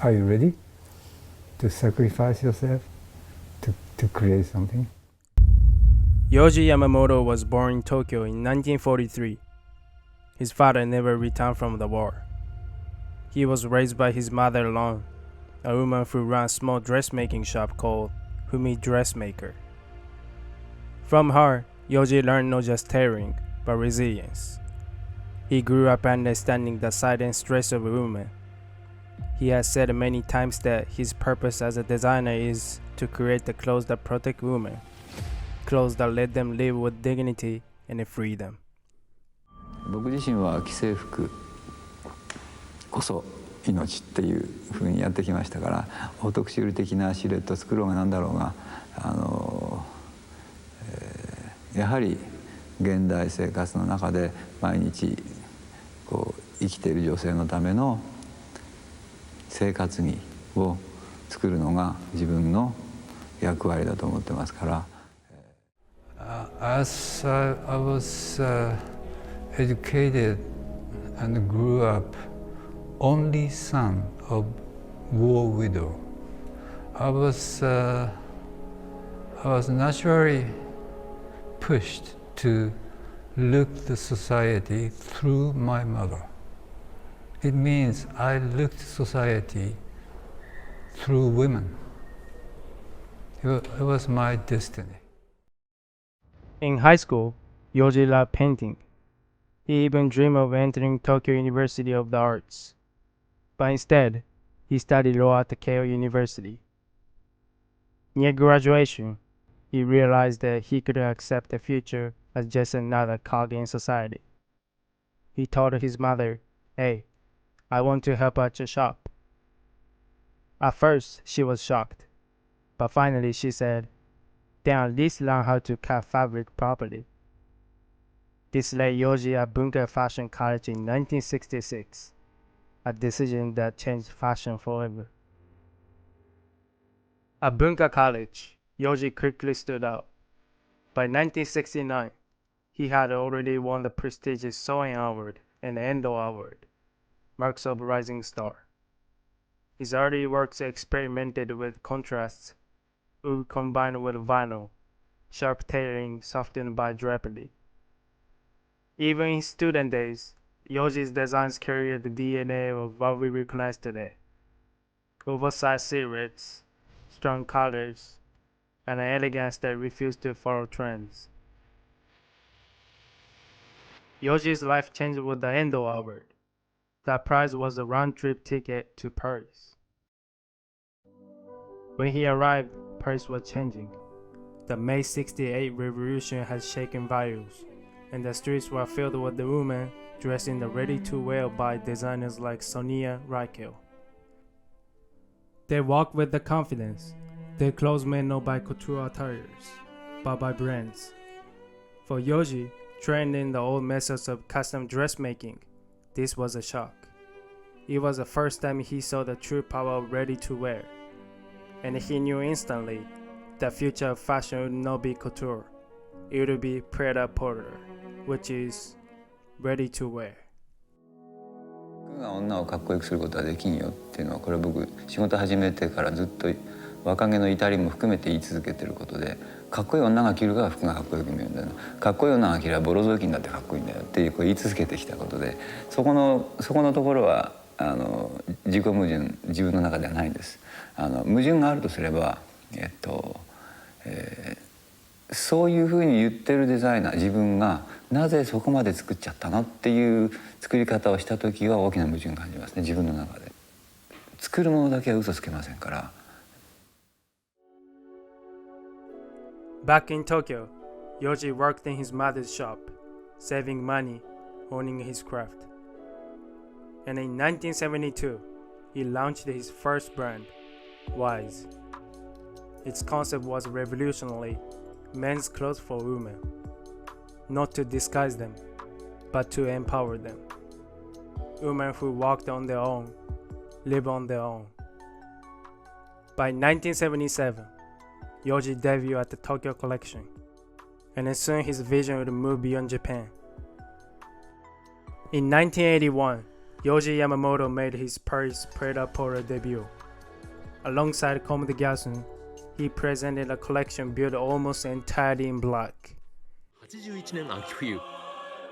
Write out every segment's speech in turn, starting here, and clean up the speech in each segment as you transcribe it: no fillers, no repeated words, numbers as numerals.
Are you ready to sacrifice yourself to create something? Yohji Yamamoto was born in Tokyo in 1943. His father never returned from the war. He was raised by his mother alone, a woman who ran a small dressmaking shop called Fumi Dressmaker. From her, Yohji learned not just tailoring, but resilience. He grew up understanding the silent stress of a woman. He has said many times that his purpose as a designer is to create the clothes that protect women, clothes that let them live with dignity and freedom. 僕自身は既製服こそ命っていうふうにやってきましたから、オートクチュール的なシルエットを作ろうがなんだろうが、やはり現代生活の中で毎日こう生きている女性のための生活着を作るのが自分の役割だと思ってますから。As I was educated and grew up only son of war widow, I was naturally pushed to look the society through my mother. It means I looked society through women. It was my destiny. In high school, Yohji loved painting. He even dreamed of entering Tokyo University of the Arts. But instead, he studied law at the Keio University. Near graduation, he realized that he couldn't accept the future as just another cog in society. He told his mother, "Hey, I want to help at your shop." At first, she was shocked, but finally she said, "Then at least learn how to cut fabric properly." This led Yohji at Bunka Fashion College in 1966, a decision that changed fashion forever. At Bunka College, Yohji quickly stood out. By 1969, he had already won the prestigious Sewing Award and the Endo Award, marks of a rising star. His early works experimented with contrasts, wool combined with vinyl, sharp tailoring softened by drapery. Even in student days, Yohji's designs carried the DNA of what we recognize today. Oversized silhouettes, strong colors, and an elegance that refused to follow trends. Yohji's life changed with the Endo Award. That prize was a round-trip ticket to Paris. When he arrived, Paris was changing. The May '68 revolution had shaken values, and the streets were filled with the women dressed in the ready-to-wear by designers like Sonia Rykiel. They walked with the confidence. Their clothes made not by couture attires, but by brands. For Yohji, trained in the old methods of custom dressmaking, this was a shock. It was the first time he saw the true power of ready-to-wear, and he knew instantly the future of fashion would not be couture. It would be pret-à-porter, which is ready-to-wear. 服が女をかっこよくすることはできんよっていうのは、これ僕仕事始めてからずっと若気の至りも含めて言い続けてることで、かっこいい女が着るから服がかっこよく見えるんだよ、かっこいい女が着ればボロ雑巾だってかっこいいんだよっていうこう言い続けてきたことで、そこのところは自己矛盾、自分の中ではないんです。矛盾があるとすれば、そういうふうに言ってるデザイナー、自分がなぜそこまで作っちゃったのっていう作り方をした時は大きな矛盾を感じますね、自分の中で。作るものだけは嘘つけませんから。Back in Tokyo, Yohji worked in his mother's shop, saving money, honing his craft. And in 1972, he launched his first brand, Wise. Its concept was revolutionary: men's clothes for women. Not to disguise them, but to empower them. Women who walked on their own, live on their own. By 1977, Yohji debuted at the Tokyo collection, and soon his vision would move beyond Japan. In 1981, Yohji Yamamoto made his Paris Pret-a-Porter debut. Alongside Comme des Garçons, he presented a collection built almost entirely in black. 81年秋冬、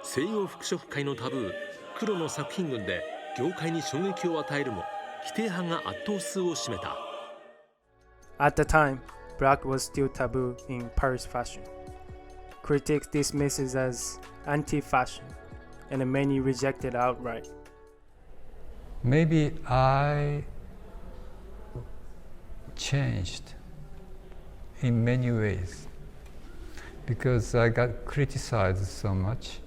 西洋服飾界のタブー、黒の作品群で業界に衝撃を与えるも、否定派が圧倒数を占めた。At the time, black was still taboo in Paris fashion. Critics dismissed it as anti-fashion, and many rejected outright. Maybe I changed in many ways because I got criticized so much,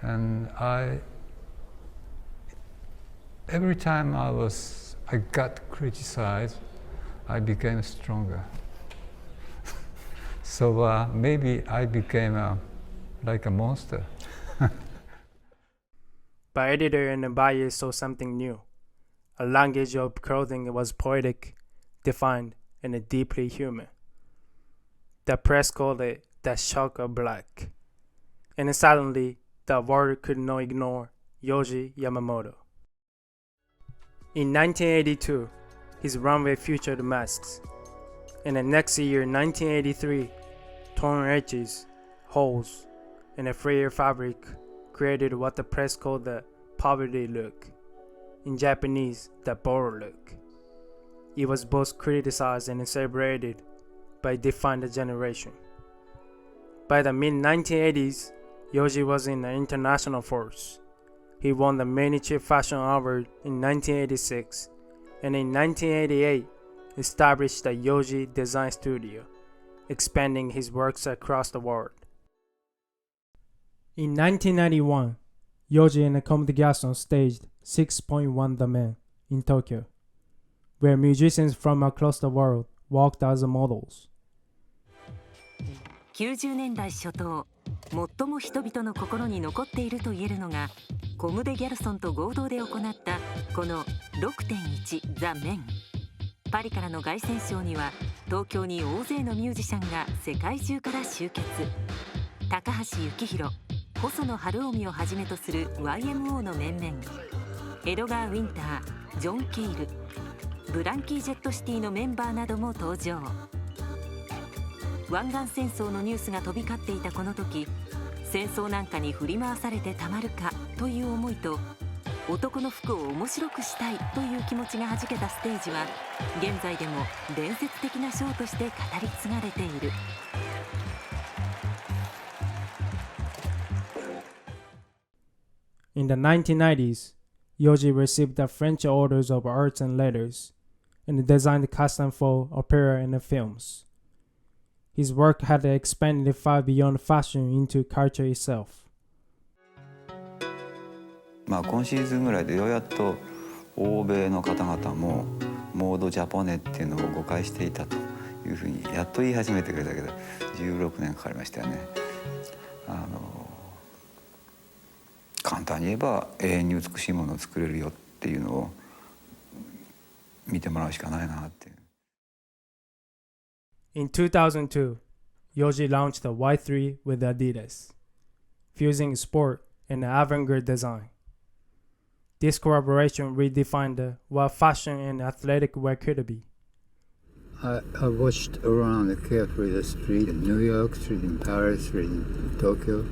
and every time I got criticized, I became stronger. So maybe I became like a monster. But editor and buyers saw something new. A language of clothing that was poetic, defined, and deeply human. The press called it the shock of black. And suddenly, the world could not ignore Yohji Yamamoto. In 1982, his runway featured masks. And the next year, 1983, torn edges, holes, and a frayed fabric created what the press called the poverty look. In Japanese, the Boro look. It was both criticized and celebrated, but it defined a generation. By the mid-1980s, Yohji was in the international force. He won the Mainichi Fashion Award in 1986, and in 1988, established the Yohji Design Studio, expanding his works across the world. In 1991, Yohji and Comme des Garçons staged 6.1 The Man in Tokyo, where musicians from across the world walked as models. 90年代初頭、最も人々の心に残っていると言えるのがコム・デ・ギャルソンと合同で行ったこの 6.1 ザ・メン。パリからの凱旋ショーには東京に大勢のミュージシャンが世界中から集結。高橋幸宏、細野晴臣をはじめとする YMO の面々、エドガー・ウィンター、ジョン・ケイル、ブランキー・ジェット・シティのメンバーなども登場。湾岸戦争のニュースが飛び交っていたこの時、戦争なんかに振り回されてたまるかという思いと、男の服を面白くしたいという気持ちがはじけたステージは現在でも伝説的なショーとして語り継がれている。In the 1990s, Yohji received the French Orders of Arts and Letters and designed costumes for opera and films. His work had expanded far beyond fashion into culture itself. 今シーズンぐらいでようやっと欧米の方々もモードジャポネっていうのを誤解していたというふうにやっと言い始めてくれたけど16年かかりましたよね。簡単に言えば永遠に美しいものを作れるよっていうのを見てもらうしかないなっていう。In 2002, Yohji launched the Y3 with Adidas, fusing sport and avant-garde design. This collaboration redefined what fashion and athletic wear could be. I watched around carefully the street in New York, street in Paris, street in Tokyo.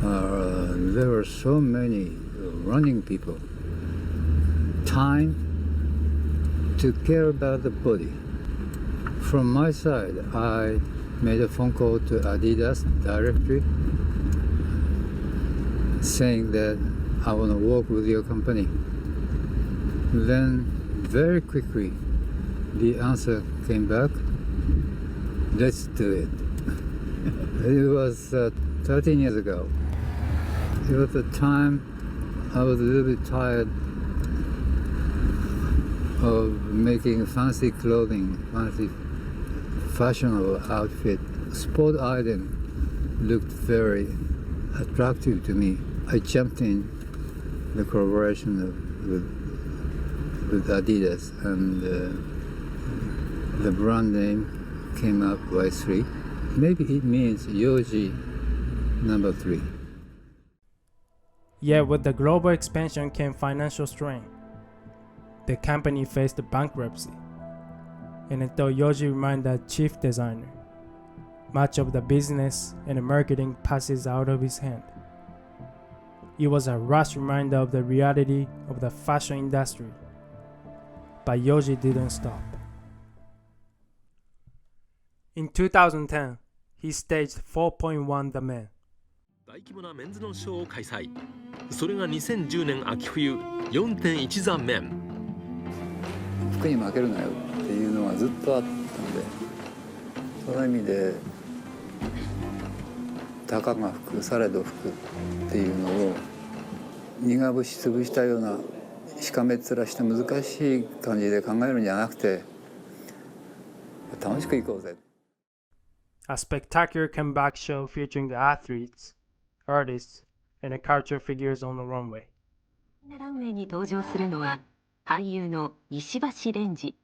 There were so many running people. Time to care about the body. From my side, I made a phone call to Adidas directly, saying that I want to work with your company. Then, very quickly, the answer came back, let's do it. It was 13 years ago. At the time, I was a little bit tired of making fancy clothing, fancy fashionable outfit. Sport item looked very attractive to me. I jumped in the collaboration with Adidas, and the brand name came up Y3. Maybe it means Yohji number 3. Yet with the global expansion came financial strain. The company faced bankruptcy, and until Yohji remained the chief designer, much of the business and marketing passes out of his hand. It was a rush reminder of the reality of the fashion industry, but Yohji didn't stop. In 2010, he staged 4.1 The Man. 大規模なメンズのショーを開催。それが2010年秋冬 4.1 ザメン。服に負けるなよっていうのはずっとあったので、その意味でたかが服されど服っていうのを苦節潰したようなしかめっ面して難しい感じで考えるんじゃなくて、楽しくいこうぜ。A spectacular comeback show featuring the athletes, artists, and the cultural figures on the runway. ランウェイに登場するのは俳優の石橋蓮司、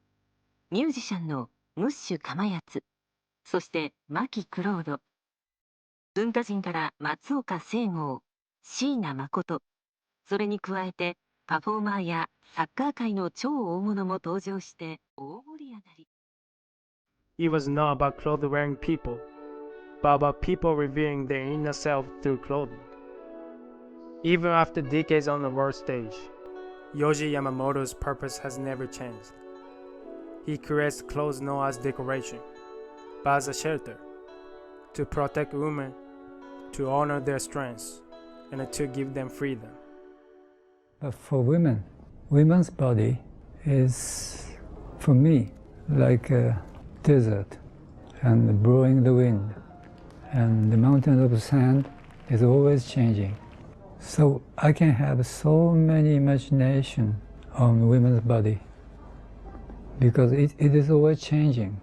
ミュージシャンのムッシュかまやつ、そして牧クロード、文化人から松岡聖剛、椎名誠、それに加えてパフォーマーやサッカー界の超大物も登場して大盛り上がり。It was not about clothes-wearing people, but about people revealing their inner self through clothing. Even after decades on the world stage, Yohji Yamamoto's purpose has never changed. He creates clothes not as decoration, but as a shelter, to protect women, to honor their strengths, and to give them freedom. But for women, women's body is, for me, like a desert and blowing the wind. And the mountain of sand is always changing. So I can have so many imagination on women's body because it is always changing.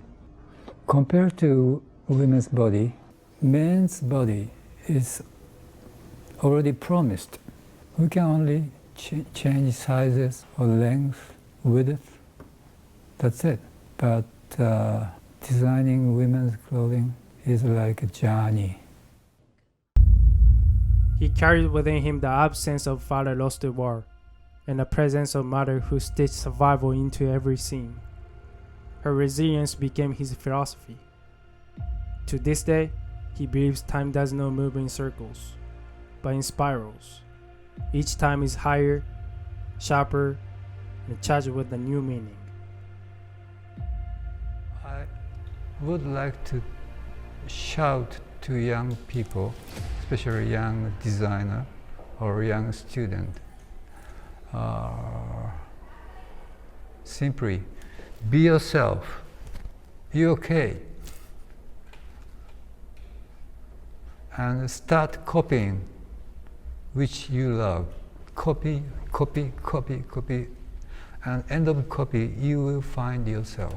Compared to women's body, men's body is already promised. We can only change sizes or length, width, that's it. But designing women's clothing is like a journey. He carried within him the absence of father lost to war, and the presence of mother who stitched survival into every scene. Her resilience became his philosophy. To this day, he believes time does not move in circles, but in spirals. Each time is higher, sharper, and charged with a new meaning. I would like to shout to young people, especially young designer or young student, simply be yourself. You're okay. And start copying which you love. Copy, copy, copy, copy. And end of copy, you will find yourself.